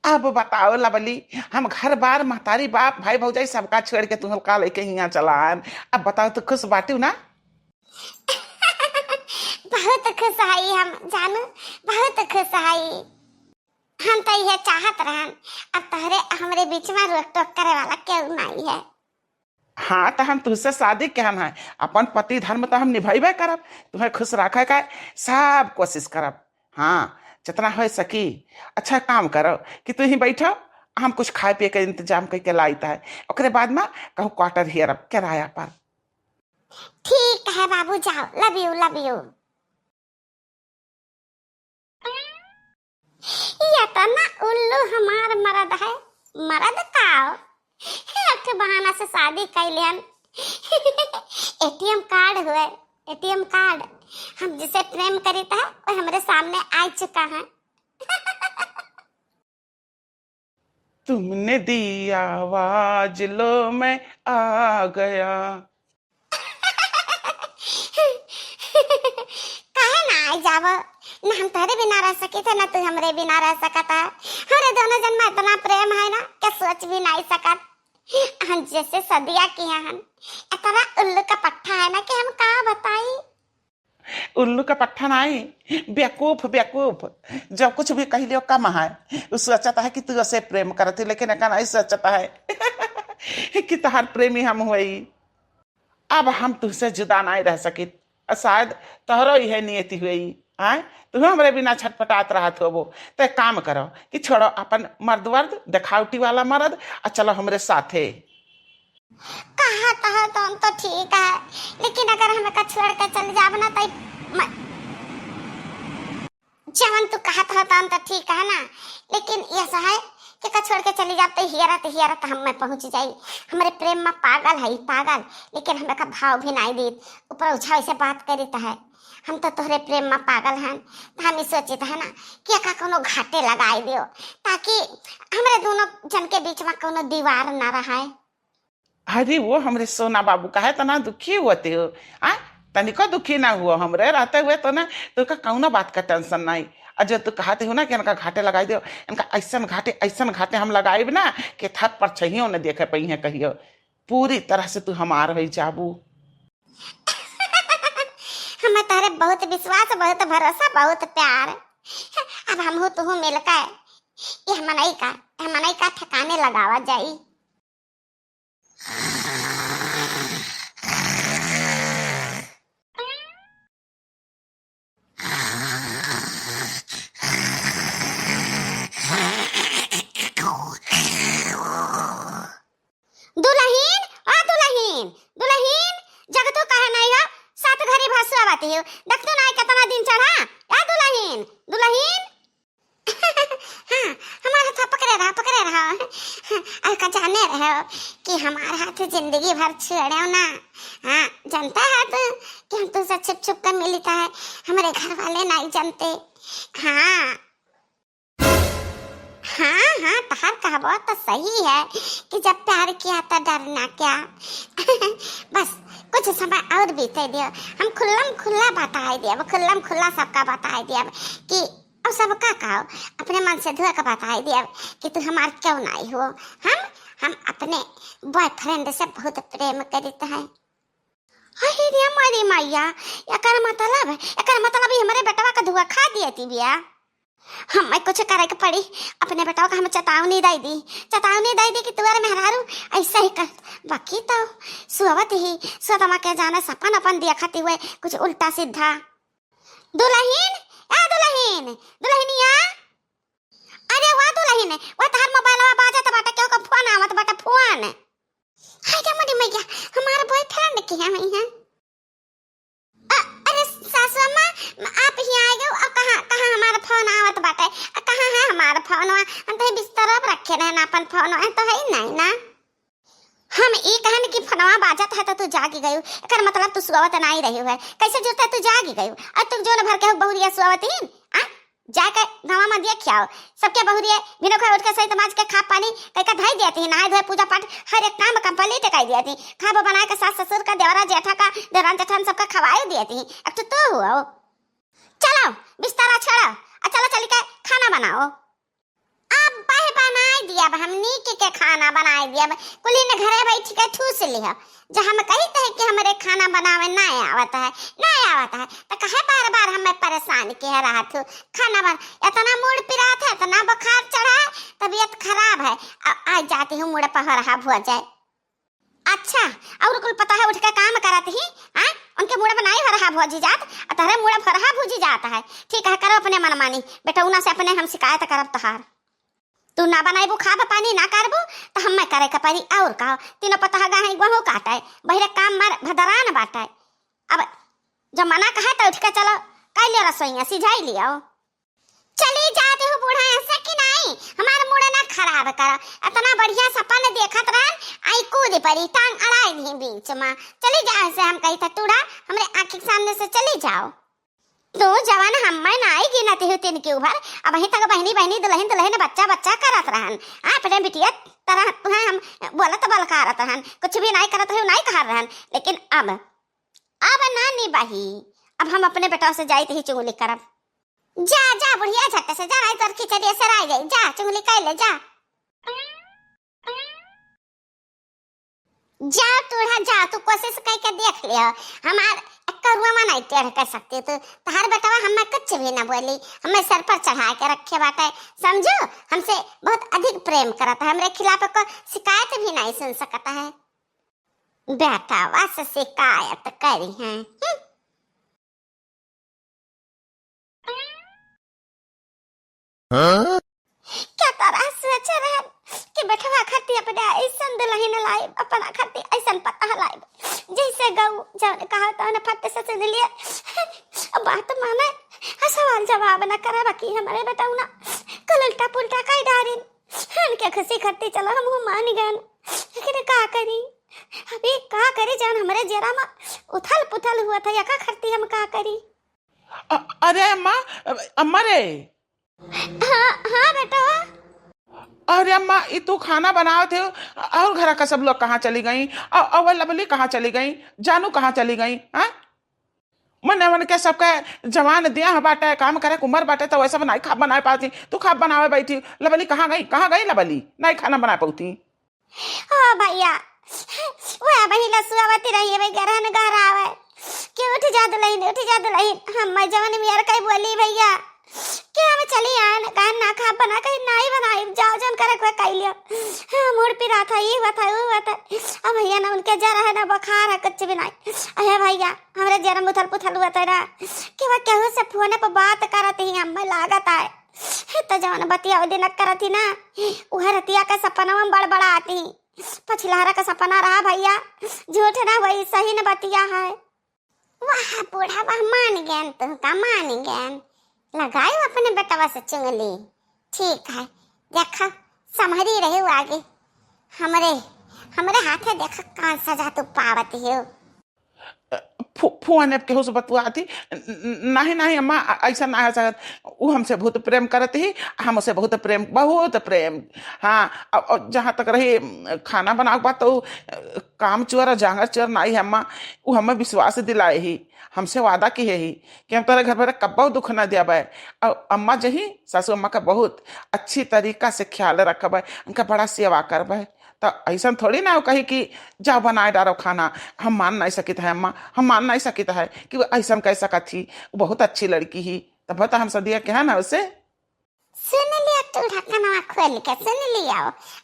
अब बताओ लवली, हम घर बार महतारी बाप भाई भौजाई सबका छोड़ के तुम का लेके यहाँ चला आन। अब बताओ तो खुश बाटू ना? बहुत खुश हई हम जानू, बहुत खुश हई। हम तो यह चाहत रहन, अब तहरे हमरे बीच में रोक टोक करे वाला क्यों नहीं है। हाँ तो हम तुझसे शादी कहन है, अपन पति धर्म तो हम निभाइबे करब, तुम्हें खुश रखे का सब कोशिश करब। हाँ जितना हो सकी। अच्छा काम करो कि तू ही बैठो, हम कुछ खाए पिए के इंतजाम करके लाइता है, ओकरे बाद में कहूँ क्वार्टर हियरब किराया पर। ठीक है बाबू, जाओ, लव यू लव यू। ये तो ना उल्लू हमार मर्द है, मर्द काओ एक बहाना से शादी कैले हन। एटीएम कार्ड हुए, एटीएम कार्ड हम जिसे प्रेम करीता है वो हमारे सामने आ चुका है। तुमने दी आवाज लो मैं आ गया। काहे ना आ जाव, ना हम तेरे बिना रह सके थे ना तू हमरे बिना रह सकता है। हमारे दोनों जन में इतना प्रेम है ना क्या सोच भी नहीं सकत। हम जैसे सदिया किया हन, इतना उल्लू का पट्टा है ना कि हम कहा बताई। उल्लू का पट्टा नहीं, बेवकूफ बेवकूफ, जब कुछ भी कह लियो कम है। वो सोचता है कि तू ऐसे प्रेम करती, लेकिन एक नहीं सोचता है कि तहार प्रेमी हम हुई। अब हम तुझसे जुदा नहीं रह सकी, शायद तोहरो यह नियति हुई। आए तुम्हें हमारे बिना छटपटात रहा हो वो तो एक काम करो कि छोड़ो अपन मर्द वर्द दिखावटी वाला मर्द और चलो हमारे साथे। कहा कहा तो ठीक है, लेकिन अगर हमें का छोड़ के चल जाब ना तो जवन तू कहत हो तो ठीक है ना, लेकिन ऐसा है कि का छोड़ के चली जाते हियरा तो हम में पहुंच जाई। हमारे प्रेम में पागल है पागल, लेकिन हमें का भाव भी नहीं दी, ऊपर उछाल से बात करी तो है। हम तो तोहरे प्रेम में पागल हैं, तो हम सोचित है ना कि का कोनो घाटे लगाई दियो ताकि हमारे दोनों जन के बीच में कोनो दीवार ना रहे। अरे वो हमरे सोना बाबू का है, तना दुखी होते हो? आ तनिको दुखी ना हुआ हमरे रहते हुए तो ना, तो का कौनो बात का टेंशन नहीं। और जो तू कहते हो ना कि इनका घाटे लगाई दो, इनका ऐसा घाटे हम लगाए ना कि थक पर छहियो न देखे पही है कहियो। पूरी तरह से तू हमार हो जाबू। हमें तारे बहुत विश्वास, बहुत भरोसा, बहुत प्यार। अब हम हो तू मिलकर ये मनई का ठिकाने लगावा जाई। दुल्हीन आ दुल्हीन दुल्हीन जग तो कहा नहीं हो, सात घरी भसुआ बाती हो, देख तो नहीं कितना दिन चढ़ा आ दुल्हीन दुल्हीन। हाँ हमारा था पकड़े रहा और का जाने रहे कि हमारे हाथ जिंदगी भर छेड़े ना। हाँ जानता है तो कि हम तुझसे छुप छुप कर मिलता है, हमारे घर वाले नहीं जानते। हाँ हाँ हाँ तहार कहबो तो सही है कि जब प्यार किया तो डरना क्या। बस कुछ समय और बीते दियो, हम खुल्लम खुल्ला बताए दिया, खुल्लम खुल्ला सबका बताए दिया कि अब सबका कहो अपने मन से धुआ का बताए दिया कि तू हमार क्यों नहीं हो। हम अपने बॉयफ्रेंड से बहुत प्रेम करते हैं। अरे रे हमारी मैया, एकर मतलब हमारे बेटवा का धुआ खा दिया थी बिया। हमें कुछ करे के पड़ी, अपने बेटाओं का हम चेतावनी दे दी कि तुम्हारे मेहरारू ऐसा ही कर। बाकी तो सुवत के जाने सपन अपन देखती हुए कुछ उल्टा सीधा। दुल्हनिया, अरे वाह दुल्हन, वो तार मोबाइल में बाजत बाटे, क्यों का फोन आवत बाटे फोन। हाय रे मरी मैया, हमारा बॉयफ्रेंड की है भैया। अरे सासू अम्मा आप ही आ गए, अब कहाँ हमारा फोन आवत बाटे, कहाँ है हमारा फोन? हम तो बिस्तर पर रखे रहे ना, अपन फोन तो है ही नहीं ना। हम ये कहन कि फोनवा बाजत है तो तू जागी गई, एकर मतलब तू सुवत नहीं रही है। कैसे जुड़ता तू जागी गई? और तू जो न भर के बहुरिया सुवतीन आ जाके नवा में दिया खियाओ सबके बहुरिया, बिना कोई उठ के सही तमाज के खा पानी कई का धाई देती, नहाए धोए पूजा पाठ हर एक काम कंप्लीट कर देती, खाबो बना के सास ससुर का देवरा जेठा का देवरान जेठान सबका खवाई देती। अब तो हुआ चलो बिस्तर छोड़ो, चलो चल के खाना बनाओ। अब बाय दिया, अब हमनी के खाना बनाए दिया, कुली ने घरे बैठ के ठूस लिया। जो हम कहते हैं कि हमारे खाना बनावे ना आवता है, तो कहे बार बार हमें परेशान किया रहा तू खाना बना। इतना मूड पिरात है, इतना बुखार चढ़ा है, तबीयत खराब है, आज जाती हूँ मूड पहरहा हो जाए। अच्छा, और कुल पता है उठ के काम करत ही, हाँ उनके मुड़ा बनाई हरहा भोजी जात, तारे मुड़ा फरहा भूजी जाता है। ठीक है, करो अपने मनमानी, बेटा उना से अपने हम शिकायत करब तहार। तू ना बनाइबू खाब पानी ना करबू तो हम मैं करे का परी। और कहो तीनों पता है गाही गहूँ काटे बहिरे काम मार भदरान बाटे। अब जब मना कहा तो उठ के चलो कई लियो रसोईया सिझाई लियो। चली जाते हो बूढ़ा ऐसे कि नहीं, हमारा मुड़ा ना खराब करा। इतना बढ़िया सपन देखत रहन, आई कूद पड़ी, टांग अड़ाई नहीं बीच में। चली जाओ से हम कही था टूड़ा हमरे आँख के सामने से चली जाओ। तो जवान हम मैं ना आई गिनती हूँ तीन के उभर, अब वहीं तक बहनी बहनी दुल्हन दुल्हन बच्चा बच्चा करत रहन। अपने बिटिया तरह तुम्हें हम बोलत बलकारत रहन, कुछ भी नहीं करत है नहीं कहा रहन। लेकिन अब ना निभाही, अब हम अपने बेटा से जाई ही चुगली करब। जा जा बुढ़िया झट से जा, नहीं तो खिचड़ी से राय गई, जा चुगली कर ले जा। जा टूढ़ा जा, तू कोशिश करके देख लियो, हमार करुआ में नहीं टेढ़ कर सकती तू। तहार बेटवा हमें कुछ भी ना बोली, हमें सर पर चढ़ा के रखे बाटे, समझो हमसे बहुत अधिक प्रेम करता है, हमरे खिलाफ को शिकायत भी नहीं सुन सकता है। बेटावा से शिकायत करी है। क्या तरह सोच रहा कि बेटवा खाती अपने ऐसा दुल्हन लाई, अपना खाती ऐसा पता लाई, जैसे गऊ जब कहा तो उन्हें फट से सुन लिया। अब बात माने सवाल जवाब न करे, बाकी हमारे बेटा ना कल उल्टा पुल्टा कई डारिन उनके खुशी खाती चलो हम मान गए। लेकिन का करी अभी का करी, जान हमारे जरा में उथल पुथल हुआ था, या का करती हम का करी। अरे अम्मा, अम्मा रे। हाँ बेटा। अरे अम्मा ये तू खाना बनाओ थे और घर का सब लोग कहाँ चली गई, और लवली कहाँ चली गई, जानू कहाँ चली गई। हाँ मन के सबका जवान दिया बाटे, काम करे उम्र बाटे, तो वैसा नहीं खा बना पाती, तू खा बनावे बैठी। लवली कहाँ गई लवली, नहीं खाना बना पाती। हाँ भैया वो महिला सुहावती रही है, गहरा गहरा आवे कि उठ जा दुल्हन हम जवान में यार कई बोली भैया क्या हम चली आन कान ना खा बना कहीं नहीं बनाई, जाओ जन करे कोई कह लियो। हाँ मूड पिरा था, ये बता वो बता। अब भैया ना उनके जरा है ना बुखार है, कुछ भी नहीं। अरे भैया हमारे जरा मुथल पुथल हुआ था ना कि वह केहू से फोन पर बात करती ही हमें लागत है, तो जवान बतिया दिन करती ना वह रतिया का सपना में बड़बड़ा आती, पछिलहरा का सपना रहा भैया, झूठ ना वही सही न बतिया है। वाह बूढ़ा वाह मान गया, तुम का मान गया, लगायो अपने बेटवा से चुंगली। ठीक है देखा समझी रहे हो आगे, हमारे हाथ है देखा कौन सजा तू पावती हो। फुआ ने केहू से बतुआ थी, नहीं अम्मा ऐसा ना है सकत, वो हमसे बहुत प्रेम करती ही, हम उसे बहुत प्रेम। हाँ और जहाँ तक रही खाना बनाओ बात, तो काम चोर जांगर चोर नहीं है अम्मा, वो हमें विश्वास दिलाए ही, हमसे वादा की है ही कि हम तेरे घर पर कब्बो दुख न दिया बाय। और अम्मा जही सासू अम्मा का बहुत अच्छी तरीका से ख्याल रखब है, उनका बड़ा सेवा करब है। तो ऐसा थोड़ी ना हो कही कि जाओ बनाए डारो खाना, हम मान नहीं सकित है अम्मा, हम मान नहीं सकित है कि वो ऐसा कह सकत थी, वो बहुत अच्छी लड़की ही, तब बता हम सदिया क्या ना उसे। सुन लिया तू ढक्कन खोल के सुन लिया,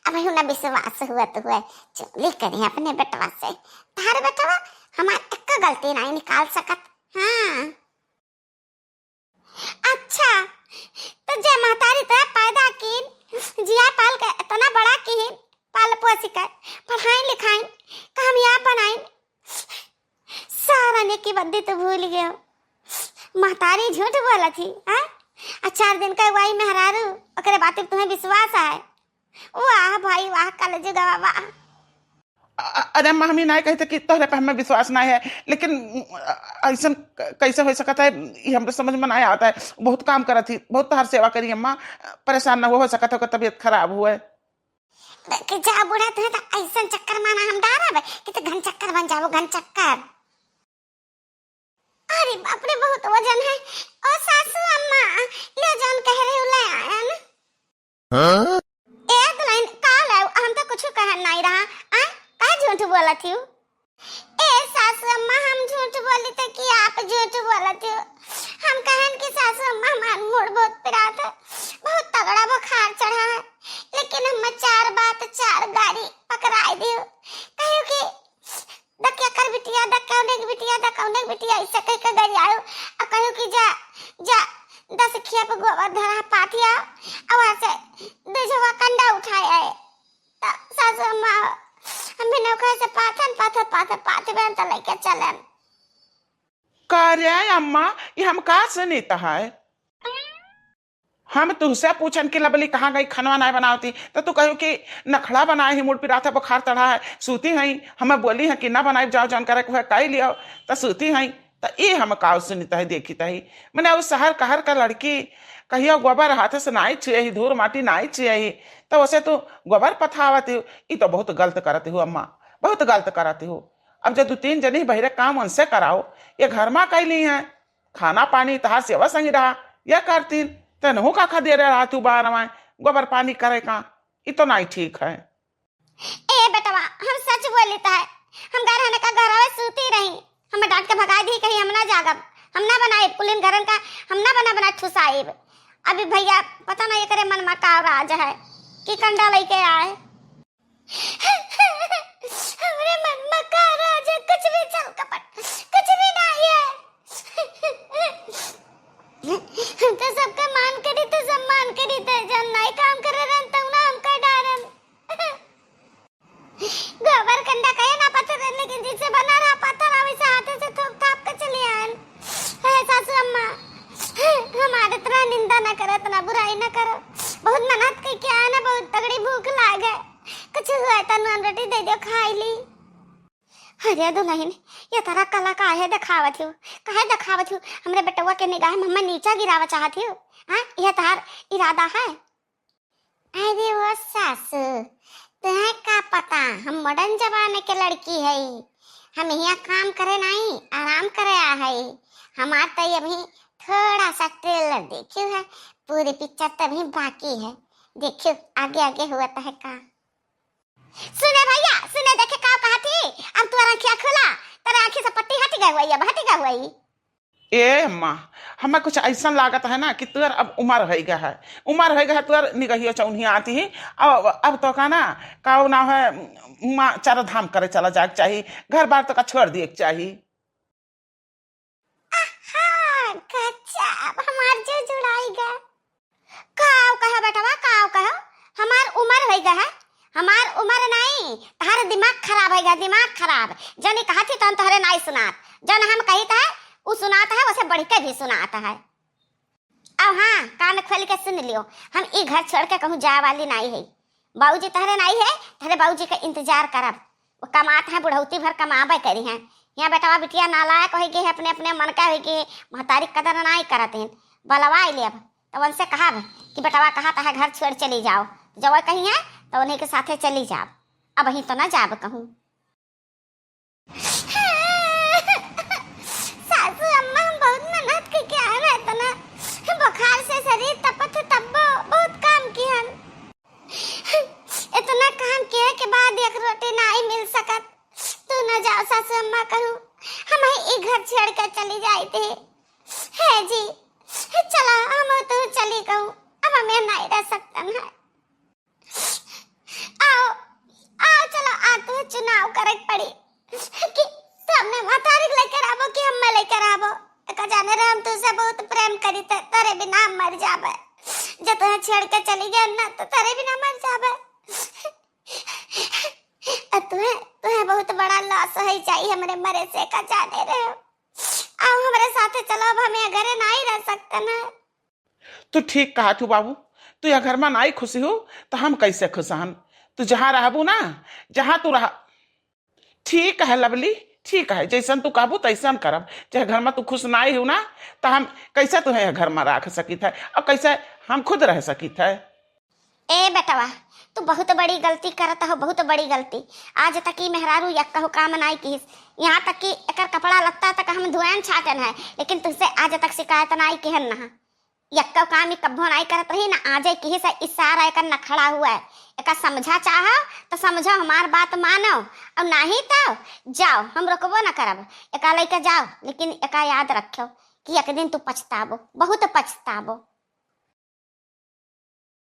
अब ना विश्वास हुआ तो हुआ, चुगली करी अपने बेटवा से, तार बेटवा हमारे एक गलती नहीं निकाल सकत। हाँ अच्छा तो जय महतारी तरह पैदा की जिया पाल के इतना बड़ा की पाल पोसी कर पढ़ाई लिखाई कामयाब बनाई, सारा ने की बद्दी तो भूल गया। महतारी झूठ बोला थी हाँ, 4 दिन का वाई मेहरारू ओकरे बात तुम्हें विश्वास है। वाह भाई वाह कल जुगा वाह। अरे अम्मा हम नहीं कहते कि तोहरे पे हमें विश्वास नहीं है, लेकिन ऐसा कैसे हो सकता है ये हमको समझ में नहीं आता है। बहुत काम करा थी, बहुत तार सेवा करी अम्मा, परेशान न हो सकता है, तबीयत खराब हुआ है। कि जा बूढ़ा तुहे तो ऐसा चक्कर माना हम डारा कि तो घन चक्कर बन जाओ, घन चक्कर। अरे बाप रे बहुत वजन है। ओ सासू अम्मा ले जान कह रहे हो ले आया ना। हाँ? ए दुल्हन बोलत हो? ए सासू अम्मा, हम झूठ बोली थे कि आप झूठ बोलत हो? हम कहन कि सासू अम्मा हमार मूड बहुत पिरात है, बहुत तगड़ा बुखार चढ़ा है, लेकिन हम 4 बात 4 गाड़ी पकड़ाई दियो। कहियो कि दकिया कर बिटिया, दकौने की बिटिया, दकौने की बिटिया ऐसे कह के गई आयो। और कहियो कि जा जा 10 खिया पे गोबर धरा पाथिया और वहां से दूजवा कंडा उठाया है। सासू अम्मा हम भी नौकर से पाथे बहन तो लेके चलन। कार्य अम्मा, ये हम कहा से नीता है? हम तुझसे पूछन कि लबली कहाँ गई, खनवा नहीं बनावती तो तू कहो कि नखड़ा बनाए ही, मुड़ पिरा था, बुखार चढ़ा है, सूती हई। हमें बोली है कि ना बनाई, जाओ जान करे कही लियो तो सूती हई। तो ये हम काव सुनीता है देखी तही मैंने उस शहर कहर का लड़की कहियो गोबर हाथ से नाई छिए, धूर माटी नाई छिए, तो वैसे तू गोबर पथावती हो। ये तो बहुत गलत करती हो अम्मा, बहुत गलत कराती हो। अब जब 2-3 जनी बहरे काम उनसे कराओ, ये घर में कैली है, खाना पानी तहार सेवा संगी रहा या करती तो नहू का खा दे रहा तू बाहर में गोबर पानी करे का, ये तो नहीं ठीक है। ए बेटवा, हम सच बोली है, हम घर रहने का घर में सूती रही, हमें डांट के भगा दी, कहीं हम ना जागब, हम ना बनाए पुलिन घरन का, हम ना बना ठुसाइब। अभी भैया पता नहीं करे मन में का राज है कि कंडा लेके आए। हमरे मन में का राज है, कुछ भी चल कपट, कुछ भी नहीं है। तो सबका मान करी तो सम्मान करी, तो जब नहीं काम करे रहन तो ना हम कर डारन। गोबर कंडा कहे ना पत्थर, लेकिन जिससे बना रहा पत्थर वैसे हाथ से ठोक थाप के चले आन। है सासू अम्मा, हमारे तरह निंदा ना करो, इतना बुराई ना करो, बहुत मेहनत की क्या है ना, बहुत तगड़ी भूख लागे, कुछ हुआ तो नॉन रोटी दे दो खाई ली। अरे दुल्हन, ये तरह कला काहे दिखावत हो, काहे दिखावत हो? हमरे बेटवा के निगाह में हमें नीचा गिरावा चाहती हो? हाँ, यह तार इरादा है? अरे वो सासू, तुम्हें क्या पता, हम मॉडर्न जमाने के लड़की है, हम यहाँ काम करे नहीं, आराम करे है। हमारा तो अभी थोड़ा सा ट्रेलर देखियो है, पूरी पिक्चर तभी बाकी है, देखियो आगे आगे हुआ तो है का। सुने भैया, सुने, देखे का कहा थी, अब तू आंखें खोला, तेरे आंखें से पट्टी हट गई हुई, अब हट गई हुई। ए अम्मा, हमें कुछ ऐसा लागत है ना कि तुअर अब उम्र हो गया है, उम्र हो गया है, तुअर निगहियो चौनी आती ही। अब तो का ना काऊ ना है, माँ 4 धाम करे चला जाए चाहिए, घर बार तो का छोड़ दिए चाहिए। गजब, हमार जो जुड़ाएगा। काऊ कहो बेटवा, काऊ कहो, हमार उम्र हो गया है, हमार उम्र नहीं, तारे दिमाग खराब है, दिमाग खराब। जनी कहा थी तो तोहरे नहीं सुनात, जन हम कही था वो सुनाता है, वैसे बढ़ के भी सुनाता है। अब हाँ, कान खोल के सुन लियो, हम ये घर छोड़ के कहूँ जा वाली नहीं है। बाबूजी तहरे नहीं है, तहरे बाबूजी का इंतजार करब, वो कमात है, बुढ़ौती भर कमाबे करी हैं। यहाँ बेटवा बिटिया नालायक हो गए, अपने अपने मन का हो गए, महतारी कदर नहीं करते हैं। बलवा ले अब तो उनसे कहा कि बेटवा कहा है घर छोड़ चली जाओ, जब कहीं है तो उन्हीं के साथे चली जाओ, अब वहीं तो ना जाब कहूँ। सासू अम्मा, हम बहुत मेहनत की क्या है ना, इतना बुखार से शरीर तपत तब्बो बहुत काम किया, इतना काम किया के बाद एक रोटी नहीं मिल सकत। तू न जाओ सासू अम्मा कहूँ, हम ही घर छोड़ कर चली जाए थे। है जी, चला हम तो चली कहूँ, अब हमें नहीं रह सकता है। आओ आओ चलो, आ तो चुनाव करे पड़ी कि तुमने मतारी लेकर आवो कि हम लेकर आवो। का जाने रहे हम तुझसे बहुत प्रेम करी थे, तेरे बिना हम मर जाबे, जब तुम्हें छोड़ के चली गई ना तो तेरे बिना मर जाबे। तुम्हें बहुत बड़ा लॉस है चाहिए हमरे मरे से, का जाने रहे हो। आओ हमारे साथ चलो, अब हमें घरे नहीं रह सकते ना। तू ठीक कहा तू बाबू, तू यह घर में नहीं खुशी हो तो हम कैसे खुश हन? तू जहाँ रहबू ना, जहाँ तू रहा ठीक है लवली, ठीक है, जैसन तू कहबू तैसन करब। चाहे घर में तू खुश नहीं हो ना तो हम कैसे तुम्हें घर में रख सकित है और कैसे हम खुद रह सकित है। ए बेटवा, तू बहुत बड़ी गलती करत हो, बहुत बड़ी गलती। आज तक ही मेहरारू यक्का हो काम नहीं की, यहाँ तक कि एक कपड़ा लगता तक हम धुआन छाटन है, लेकिन तुझसे आज तक शिकायत नहीं किहन ना। यक्का काम कब्बो नहीं करत रही ना, आज की से इशारा एक न खड़ा हुआ है। एक समझा चाहो तो समझो, हमार बात मानो, और नहीं तो जाओ, हम रोकबो ना करब, एका लइका जाओ, लेकिन एका याद रखो कि एक दिन तू पछताबो, बहुत पछताबो।